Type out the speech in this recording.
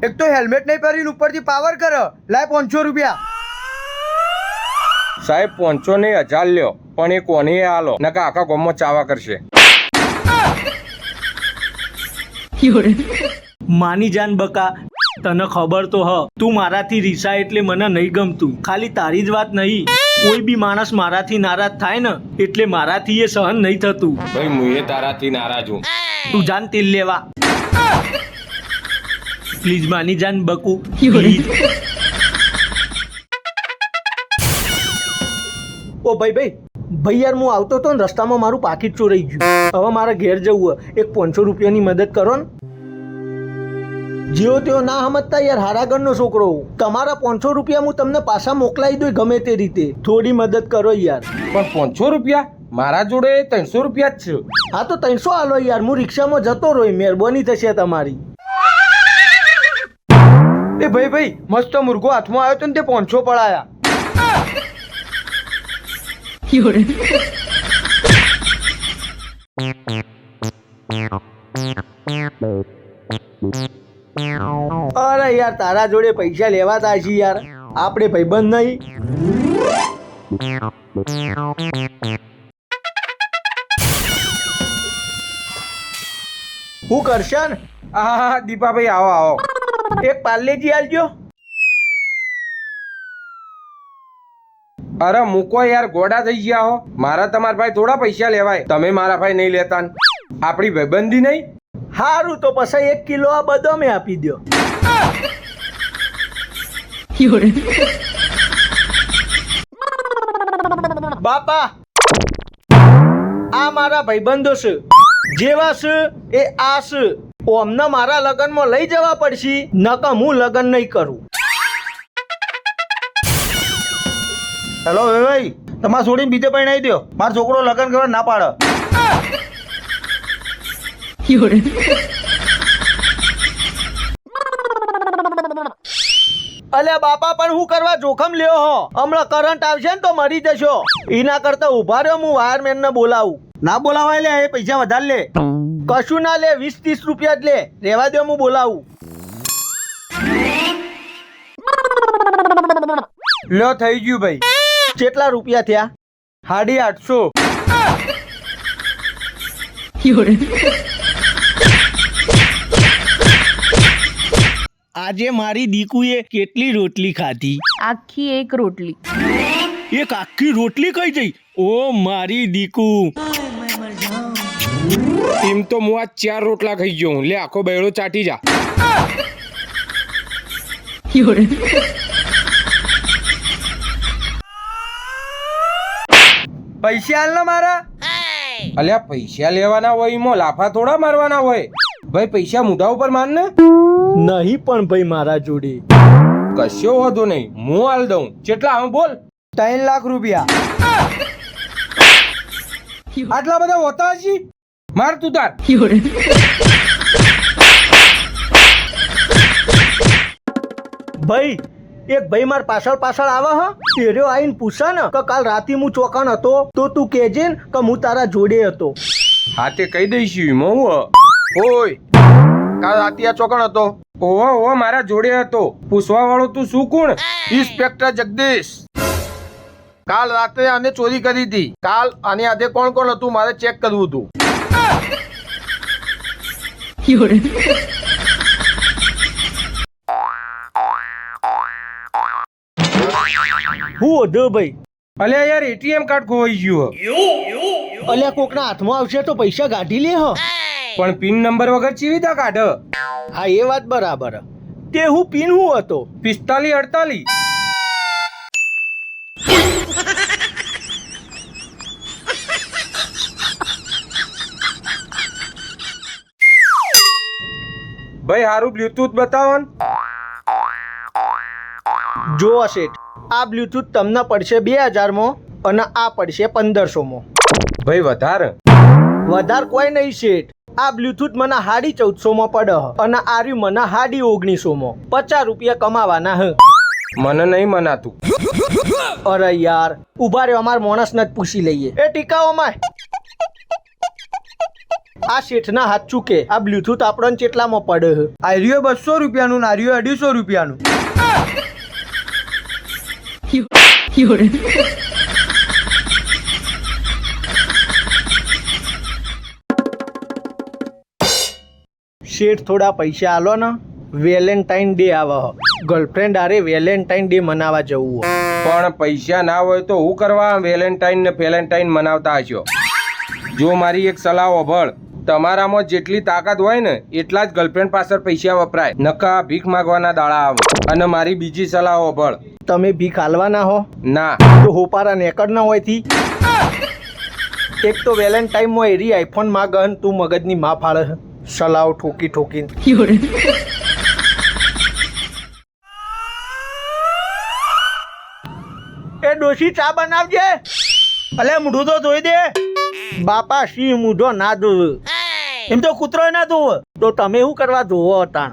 એક તો હેલ્મેટ નહીં પહેરીને ઉપરથી પાવર કરે. લાય 500 રૂપિયા. સાહેબ 500 નહીં 1000 લ્યો, પણ એ કોની આલો નકા આખા ગામમાં ચાવા કરશે. માની જાન બકા, તને ખબર તો હ તું મારાથી રીસા એટલે મને નહીં ગમતું. ખાલી તારી જ વાત નહીં, કોઈ બી માણસ મારાથી નારાજ થાય ને એટલે મારાથી એ સહન નહીં થતું. ભાઈ હું એ તારાથી નારાજ હું. તું જાન તેલ લેવા પ્લીઝ. માની જાન બકુ પ્લીઝ. ઓ ભાઈ યાર, હું આવતો હતો ને રસ્તામાં મારું પાકીટ ચોરાઈ ગયું. હવે મારે ઘેર જવું. એક 500 રૂપિયાની મદદ કરો ને. જેવો તેવો ના સમજતા યાર, હારાગઢનો છોકરો. તમારા 500 રૂપિયા હું તમને પાછા મોકલાવી દઉં ગમે તે રીતે. થોડી મદદ કરો યાર. પણ 500 રૂપિયા મારા જોડે 300 રૂપિયા જ છે. હા તો 300 આલો યાર, હું રિક્ષામાં જતો રહ્યો. મહેરબાની થશે તમારી. એ ભાઈ મસ્ત મુર્ગો હાથમાં આવ્યો તો ને તે 500 પડાયા. અરે યાર, તારા જોડે પૈસા લેવાતા છે યાર, આપણે ભાઈબંધ નહીં. હું કરશન? હા દીપાભાઈ આવો. એક પાર્લેજી આલજો. અરે મૂકો યાર, ગોડા થઈ ગયા હો. મારા તમારા ભાઈ થોડા પૈસા લેવાય. તમે મારા ભાઈ નહીં લેતા ને. આપણી ભાઈબંધી નહીં. સારું તો પછી 1 કિલો આ બદામે આપી દો. બાપા, આ મારા ભાઈબંધો છે, જેવા છે એ આ છે. અમને મારા લગ્નમાં લઈ જવા પડશે, નકર હું લગ્ન નહીં કરું. હેલો ભાઈ, તમારે છોડીને બીજે પરણાવી દો. મારો છોકરો લગ્ન કરવા ના પાડે. અલ્યા બાપા, પણ હું કરવા જોખમ લ્યો હો? હમણાં કરંટ આવશે ને તો મરી જશો. એના કરતા ઉભા રહ્યો, હું વાયરમેન ને બોલાવું. ના બોલાવાય લે, એ પૈસા વધારે લે. કશું ના લે, 20-30 રૂપિયા જ લે. રેવા દો, હું બોલાવું. લો થઈ ગયું ભાઈ. કેટલા રૂપિયા થયા? 850. આજે મારી દીકુએ કેટલી રોટલી ખાધી? આખી એક રોટલી. એક આખી રોટલી કઈ જઈ? ઓ મારી દીકુ. એમ તો હું આ 4 રોટલા ખાઈ ગયો હું. લે આખો બેડો ચાટી જા. પૈસા હાલ ને મારા. અલ્યા પૈસા લેવાના હોય એમાં લાફા થોડા મારવાના હોય. ભાઈ પૈસા મોઢા ઉપર માર ને. નહીં પણ ભાઈ મારા જોડે. કશો વાંધો નહીં, હું હાલ દઉં. કેટલા આમ બોલ? 3 લાખ રૂપિયા. આટલા બધા હોતા હશે? માર તું તાર. ભાઈ, એક ભાઈ માર પાછળ આવે હ. એર્યો આઈને પૂછે ને કે કાલ રાતે હું ચોકણ હતો તો તું કહેજે ને કે હું તારા જોડે હતો. હા તે કહી દઈશું એમાં હું. ઓય, કાલ રાતે આ ચોકણ હતો. ઓહો મારા જોડે હતો. પૂછવા વાળો તું શું કોણ? ઇન્સ્પેક્ટર જગદીશ. કાલ રાતે આને ચોરી કરી હતી. કાલ આની હાથે કોણ કોણ હતું મારે ચેક કરવું હતું. હું ઓઢો ભાઈ. અલ્યા યાર એટીએમ કાર્ડ ખોવાઈ ગયું. અલ્યા કોકના હાથમાં આવશે તો પૈસા કાઢી લે હ. પણ પિન નંબર વગર ચીવી રીતે કાઢ? હા એ વાત બરાબર. તે હું પિન હું હતો? 4548. ભાઈ હારું બ્લૂટૂથ બતાવો ને. જો શેઠ, આ બ્લૂટૂથ તમને પડશે 2000 માં અને આ પડશે 1500 માં. ભાઈ વધારે કોઈ નહીં શેઠ. આ બ્લૂટૂથ મને 1450 માં પડે અને આ રહ્યું મને 1950 માં. 50 રૂપિયા કમાવાના હ. મને નહીં મનાતું. અરે યાર, ઉભા રહ્યો, અમાર માણસ ને જ પૂછી લઈએ. એ ટીકાઓ માં આ શેઠના હાથ ચૂકે આ બ્લૂટૂથ આપણને કેટલામાં પડે છે? આર્યો 200 રૂપિયાનું ને આર્યો 250 રૂપિયાનું. શેઠ થોડા પૈસા આલો ને, વેલેન્ટાઇન ડે આવે ગર્લફ્રેન્ડ આરે વેલેન્ટાઇન ડે મનાવવા જવું હોય. પણ પૈસા ના હોય તો હું કરવા વેલેન્ટાઇન ને ફેલેન્ટાઇન મનાવતા હશો? જો મારી એક સલાહ હોભળ, તમારામાં જેટલી તાકાત હોય ને એટલા જ ગર્લફ્રેન્ડ પાછળ પૈસા વપરાય, નકા ભીખ માગવાના દાડા આવે. અને મારી બીજી સલાહ હોભળ. તમે ભીખ હાલવાના હો ના તો હોપારા નેકડ ના હોયથી. એક તો વેલેન્ટાઇનમાં એરી આઈફોન માગન તું મગજની માં ફાળે છે. સલાહ ઠોકી ઠોકીને. એ ડોશી ચા બનાવજે. અલે મૂઢું તો ધોઈ દે. બાપા સિંહ મૂઢો ના ધોવે, એમ તો કૂતરો ના ધોવે, તો તમે શું કરવા ધોવો હતા?